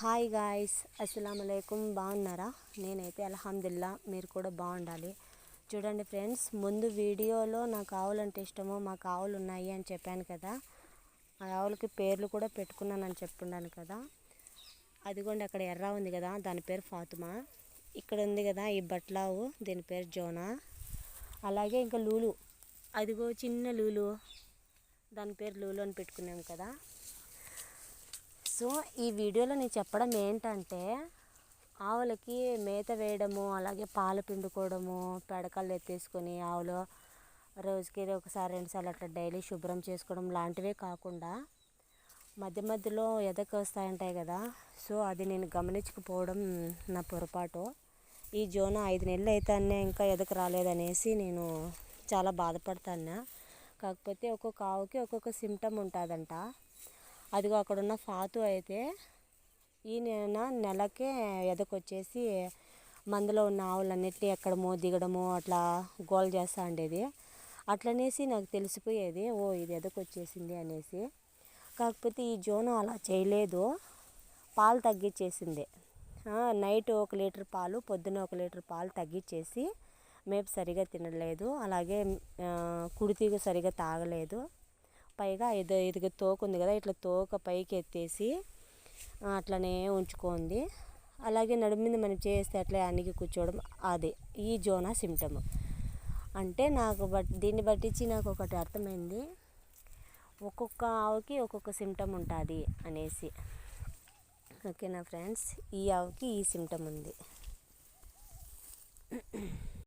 Hi guys, అస్సలం అలైకుం. బాగున్నారా? నేనైతే అల్హమ్దుల్లా, మీరు కూడా బాగుండాలి. చూడండి ఫ్రెండ్స్, ముందు వీడియోలో నాకు ఆవులంటే ఇష్టమో, మాకు ఆవులు ఉన్నాయి అని చెప్పాను కదా. ఆ ఆవులకి పేర్లు కూడా పెట్టుకున్నానని చెప్పున్నాను కదా. అదిగోండి అక్కడ ఎర్ర ఉంది కదా, దాని పేరు ఫాతిమా. ఇక్కడ ఉంది కదా ఈ బట్లావు, దీని పేరు జోనా. అలాగే ఇంకా లూలు, అదిగో చిన్న లూలు, దాని పేరు లూలు అని పెట్టుకున్నాం కదా. సో ఈ వీడియోలో నేను చెప్పడం ఏంటంటే, ఆవులకి మేత వేయడము, అలాగే పాలు పిండుకోవడము, పెడకలు ఎత్తేసుకొని ఆవులు రోజుకి ఒకసారి రెండుసార్లు అట్లా డైలీ శుభ్రం చేసుకోవడం లాంటివే కాకుండా, మధ్య మధ్యలో ఎదకు వస్తాయంటాయి కదా. సో అది నేను గమనించకపోవడం నా పొరపాటు. ఈ జోన 5 నెలలు అయితే ఇంకా ఎదకు రాలేదనేసి నేను చాలా బాధపడతాను. కాకపోతే ఒక్కొక్క ఆవుకి ఒక్కొక్క సిమ్టమ్ ఉంటుందంట. అదిగో అక్కడ ఉన్న ఫాతు అయితే ఈ నెలకే ఎదకొచ్చేసి మందులో ఉన్న ఆవులన్నిటినీ ఎక్కడమో దిగడమో అట్లా గోల్ చేస్తూ ఉండేది. అట్లనేసి నాకు తెలిసిపోయేది, ఓ ఇది ఎదకొచ్చేసింది అనేసి. కాకపోతే ఈ జోను అలా చేయలేదు, పాలు తగ్గించేసింది. నైట్ 1 లీటర్ పాలు, పొద్దున 1 లీటర్ పాలు తగ్గించేసి మేపు సరిగా తినలేదు, అలాగే కుడితీగ సరిగా తాగలేదు. పైగా ఇదిగో తోక ఉంది కదా, ఇట్లా తోక పైకి ఎత్తేసి అట్లనే ఉంచుకోండి. అలాగే నడుము మీద మనం చేస్తే అట్లా అన్నికి కూర్చోవడం, అదే ఈ జోనా సిమ్టమ్. అంటే నాకు దీన్ని బట్టించి నాకు ఒకటి అర్థమైంది, ఒక్కొక్క ఆవుకి ఒక్కొక్క సిమ్టమ్ ఉంటుంది అనేసి. ఓకేనా ఫ్రెండ్స్, ఈ ఆవుకి ఈ సిమ్టమ్ ఉంది.